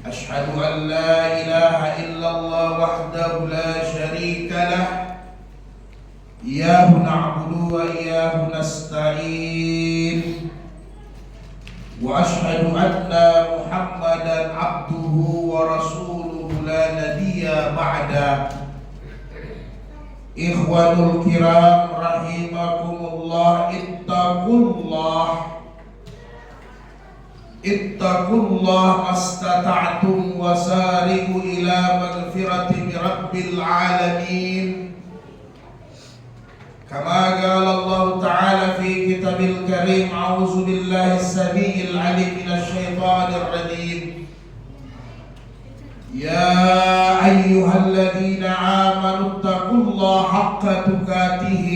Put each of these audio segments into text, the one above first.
أشهد أن لا إله إلا الله وحده لا شريك له إياه نعبد وإياه نستعين وأشهد أن محمدا عبده ورسوله لا نبي بعده إخوان الكرام رحمكم الله اتقوا الله ما استطعتم وسارعوا إلى مغفرة رب العالمين كما قال الله تعالى في كتاب الكريم أعوذ بالله السميع العليم من الشيطان الرجيم يا أيها الذين آمنوا اتقوا الله حق تقاته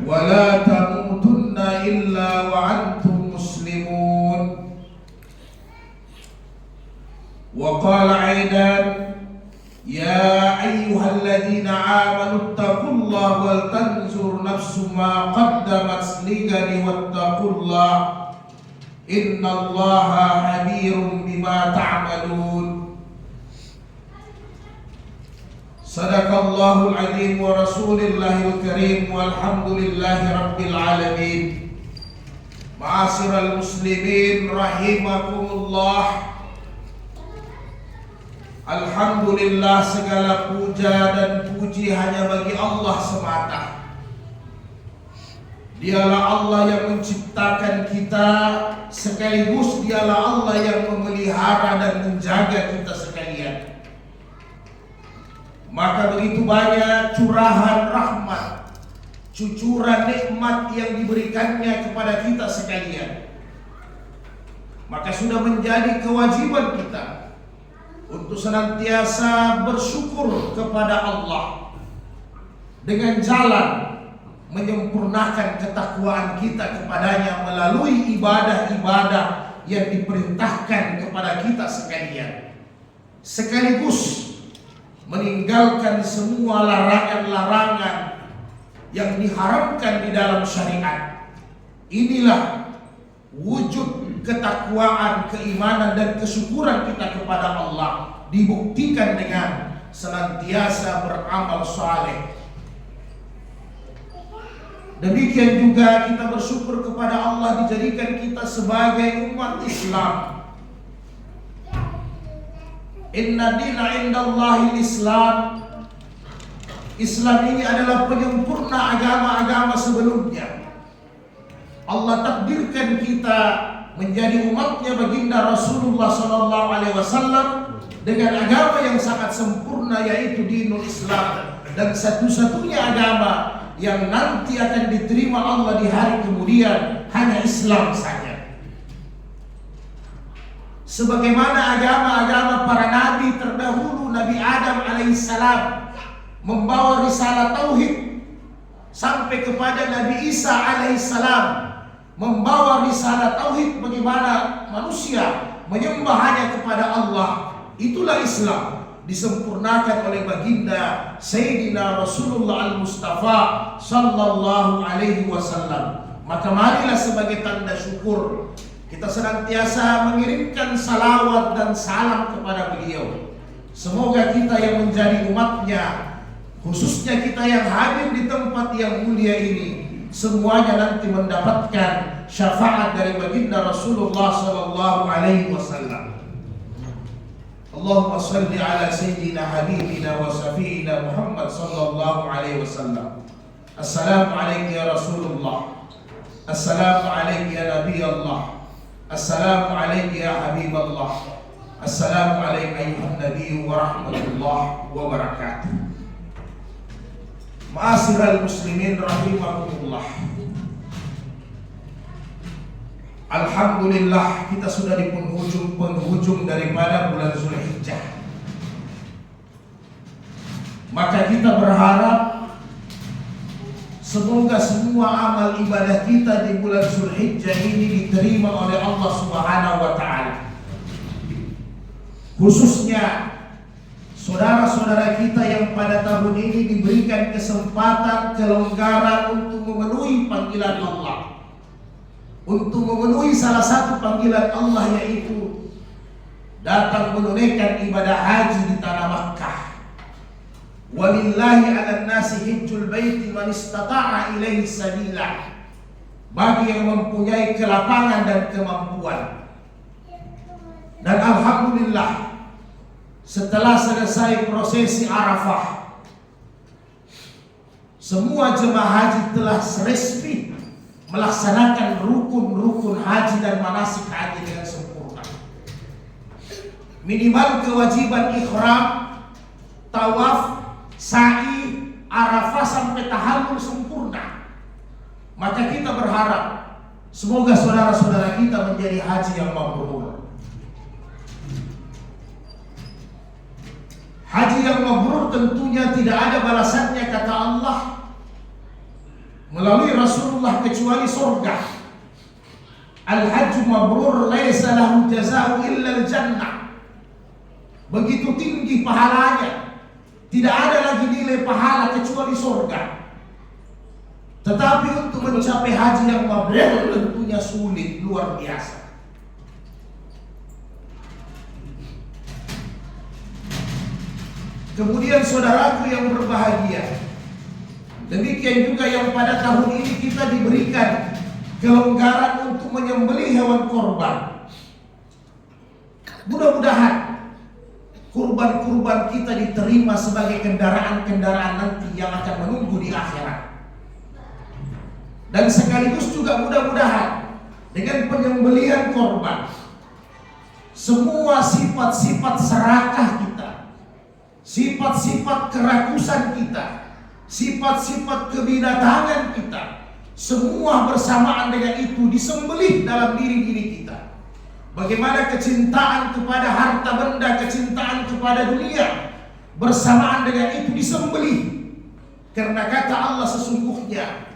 ولا تموتن إلا وأنتم مسلمون وقال أيضا يا أيها الذين آمنوا اتقوا الله ولتنظر نفس ما قدمت لغد واتقوا الله إن الله خبير بما تعملون صدق الله العظيم ورسول الله الكريم والحمد لله رب العالمين معاشر المسلمين رحمكم الله. Alhamdulillah, segala puja dan puji hanya bagi Allah semata. Dialah Allah yang menciptakan kita, sekaligus dialah Allah yang memelihara dan menjaga kita sekalian. Maka begitu banyak curahan rahmat, cucuran nikmat yang diberikannya kepada kita sekalian. Maka sudah menjadi kewajiban kita untuk senantiasa bersyukur kepada Allah dengan jalan menyempurnakan ketakwaan kita kepadanya melalui ibadah-ibadah yang diperintahkan kepada kita sekalian, sekaligus meninggalkan semua larangan-larangan yang diharamkan di dalam syariat. Inilah wujud ketakwaan, keimanan dan kesyukuran kita kepada Allah, dibuktikan dengan senantiasa beramal saleh. Demikian juga kita bersyukur kepada Allah dijadikan kita sebagai umat Islam. Inna dina indallahil Islam. Islam ini adalah penyempurna agama-agama sebelumnya. Allah takdirkan kita menjadi umatnya baginda Rasulullah SAW dengan agama yang sangat sempurna, yaitu dinul Islam, dan satu-satunya agama yang nanti akan diterima Allah di hari kemudian hanya Islam saja. Sebagaimana agama-agama para nabi terdahulu, Nabi Adam alaihissalam membawa risalah tauhid, sampai kepada Nabi Isa alaihissalam membawa risalah tauhid bagaimana manusia menyembah hanya kepada Allah. Itulah Islam, disempurnakan oleh baginda Sayyidina Rasulullah Al-Mustafa sallallahu alaihi wasallam. Maka marilah sebagai tanda syukur kita senantiasa mengirimkan salawat dan salam kepada beliau. Semoga kita yang menjadi umatnya, khususnya kita yang hadir di tempat yang mulia ini, semuanya nanti mendapatkan syafaat dari baginda Rasulullah sallallahu alaihi wasallam. Allahumma salli ala sayyidina habibina wa safiyina Muhammad sallallahu alaihi wasallam. Assalamu alaikum ya Rasulullah. Assalamu alaikum ya Nabi Allah. Assalamu alaikum ya Habib Allah. Assalamu alaikum ayuhan Nabi wa rahmatullahi wa barakatuh. Ma'asyiral muslimin rahimakumullah. Alhamdulillah, kita sudah di penghujung daripada bulan Zulhijjah. Maka kita berharap semoga semua amal ibadah kita di bulan Zulhijjah ini diterima oleh Allah Subhanahu wa taala. Khususnya saudara-saudara kita yang pada tahun ini diberikan kesempatan, kelonggaran untuk memenuhi panggilan Allah, untuk memenuhi salah satu panggilan Allah, yaitu datang menunaikan ibadah haji di tanah Makkah. Walillahi 'alan nasi hajjul baiti man istata'a ilaihi sabila. Bagi yang mempunyai kelapangan dan kemampuan. Dan alhamdulillah, setelah selesai prosesi Arafah, semua jemaah haji telah resmi melaksanakan rukun-rukun haji dan manasik haji dengan sempurna. Minimal kewajiban ihram, tawaf, sa'i, Arafah sampai tahallul sempurna. Maka kita berharap semoga saudara-saudara kita menjadi haji yang mabrur. Haji yang mabrur tentunya tidak ada balasannya kata Allah melalui Rasulullah kecuali surga. Al-hajju mabrur laisa lahu jazaa'u illa al-jannah. Begitu tinggi pahalanya, tidak ada lagi nilai pahala kecuali surga. Tetapi untuk mencapai haji yang mabrur tentunya sulit, luar biasa. Kemudian saudaraku yang berbahagia, demikian juga yang pada tahun ini kita diberikan kelonggaran untuk menyembelih hewan korban. Mudah-mudahan kurban-kurban kita diterima sebagai kendaraan-kendaraan nanti yang akan menunggu di akhirat. Dan sekaligus juga mudah-mudahan dengan penyembelihan korban, semua sifat-sifat serakah kita, sifat-sifat kerakusan kita, sifat-sifat kebinatangan kita, semua bersamaan dengan itu disembelih dalam diri-diri kita. Bagaimana kecintaan kepada harta benda, kecintaan kepada dunia, bersamaan dengan itu disembelih. Karena kata Allah sesungguhnya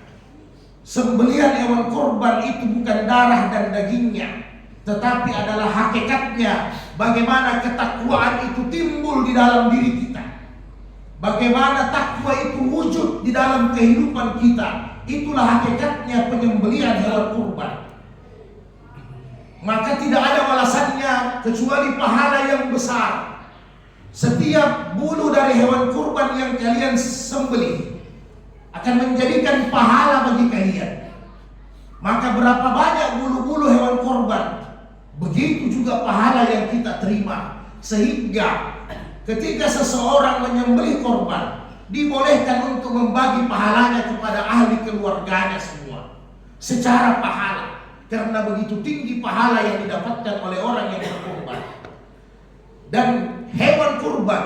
sembelihan hewan korban itu bukan darah dan dagingnya, tetapi adalah hakikatnya bagaimana ketakwaan itu timbul di dalam diri kita, bagaimana takwa itu wujud di dalam kehidupan kita. Itulah hakikatnya penyembelihan hewan kurban. Maka tidak ada balasannya kecuali pahala yang besar. Setiap bulu dari hewan kurban yang kalian sembelih akan menjadikan pahala bagi kalian. Maka berapa banyak bulu-bulu hewan korban, begitu juga pahala yang kita terima. Sehingga ketika seseorang menyembelih korban, dibolehkan untuk membagi pahalanya kepada ahli keluarganya semua secara pahala. Karena begitu tinggi pahala yang didapatkan oleh orang yang berkorban. Dan hewan kurban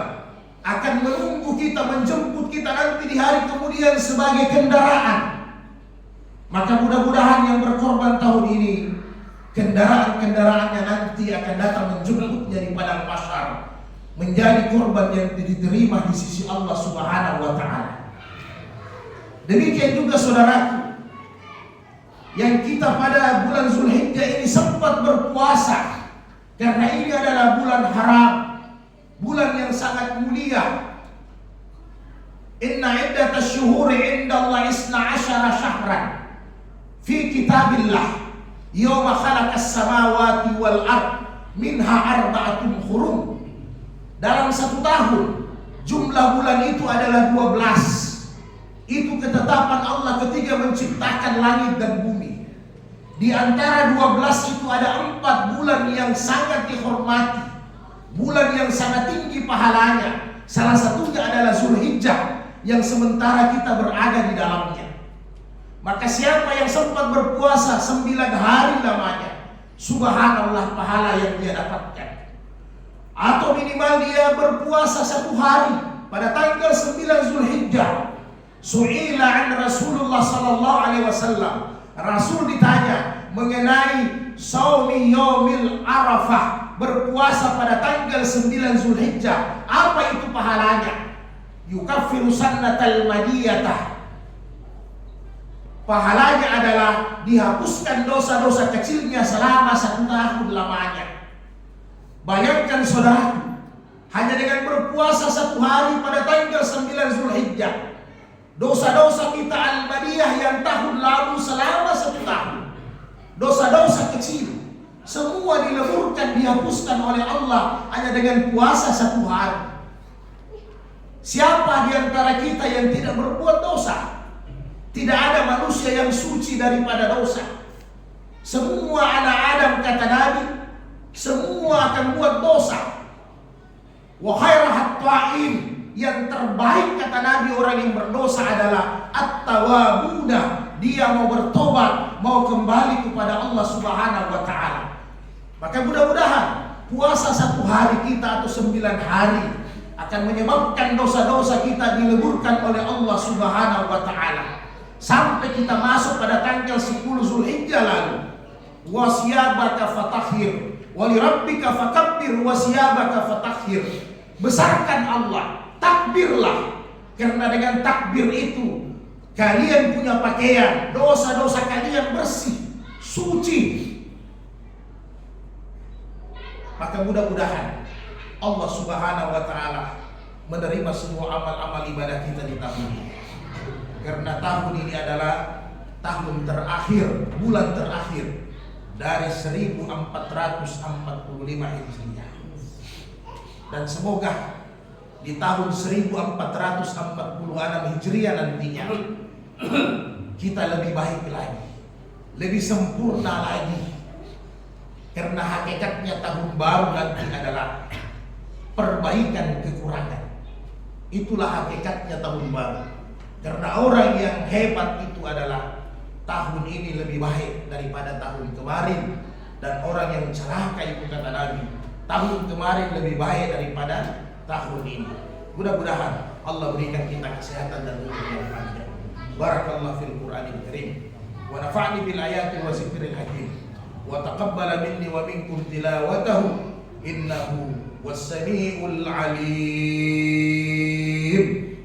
akan menunggu kita, menjemput kita nanti di hari kemudian sebagai kendaraan. Maka mudah-mudahan yang berkorban tahun ini, kendaraan-kendaraannya nanti akan datang menjemputnya di padang mahsyar, menjadi korban yang diterima di sisi Allah Subhanahu wa Ta'ala. Demikian juga saudaraku, yang kita pada bulan Zulhijjah ini sempat berpuasa, karena ini adalah bulan haram, bulan yang sangat mulia. Inna iddatash syuhuri indallahi 12 syahran fi kitabillah yawma khalaqas samawati wal ard minha arba'atun hurum. Dalam satu tahun jumlah bulan itu adalah 12. Itu ketetapan Allah ketika menciptakan langit dan bumi. Di antara 12 itu ada 4 bulan yang sangat dihormati, bulan yang sangat tinggi pahalanya. Salah satunya adalah Zulhijjah yang sementara kita berada di dalamnya. Maka siapa yang sempat berpuasa 9 hari lamanya, subhanallah pahala yang dia dapatkan. Atau minimal dia berpuasa 1 hari pada tanggal 9 Zulhijjah. Su'ila an Rasulullah sallallahu alaihi wasallam. Rasul ditanya mengenai saumi yaumil Arafah, berpuasa pada tanggal 9 Zulhijjah, apa itu pahalanya? Yukaffiru sannatal madiyatah. Pahalanya adalah dihapuskan dosa-dosa kecilnya selama 1 tahun lamanya. Bayangkan saudara, hanya dengan berpuasa 1 hari pada tanggal 9 Zulhijjah, dosa-dosa kita al-madiyah yang tahun lalu selama 1 tahun, dosa-dosa kecil Semua dileburkan, dihapuskan oleh Allah hanya dengan puasa 1 hari. Siapa di antara kita yang tidak berbuat dosa? Tidak ada manusia yang suci daripada dosa. Semua anak Adam, kata Nabi, semua akan buat dosa. Wa khairul ta'in, yang terbaik kata Nabi orang yang berdosa adalah at-tawwabuna, dia mau bertobat, mau kembali kepada Allah Subhanahu wa taala. Maka mudah-mudahan puasa 1 hari kita atau 9 hari akan menyebabkan dosa-dosa kita dileburkan oleh Allah Subhanahu wa taala sampai kita masuk pada tanggal 10 Zulhijjah lalu. Wasiyabaka fatahhir wa lirabbika fakabbir wasiyabaka fatahhir. Besarkan Allah, takbirlah, karena dengan takbir itu kalian punya pakaian, dosa-dosa kalian bersih, suci. Maka mudah-mudahan Allah Subhanahu wa taala menerima semua amal-amal ibadah kita di tahun ini. Karena tahun ini adalah tahun terakhir, bulan terakhir dari 1445 Hijriah. Dan semoga di tahun 1446 Hijriah nantinya kita lebih baik lagi, lebih sempurna lagi. Karena hakikatnya tahun baru nanti adalah perbaikan kekurangan. Itulah hakikatnya tahun baru. Karena orang yang hebat itu adalah tahun ini lebih baik daripada tahun kemarin. Dan orang yang celaka itu kata Nabi, tahun kemarin lebih baik daripada tahun ini. Mudah-mudahan Allah berikan kita kesehatan dan umur yang panjang. Barakallahu fil Qur'anil Karim wa nafa'ni bil ayati wa zikril hakim. Wa taqabbala minni wa minkum tilawatahu innahu was-sami'ul 'alim.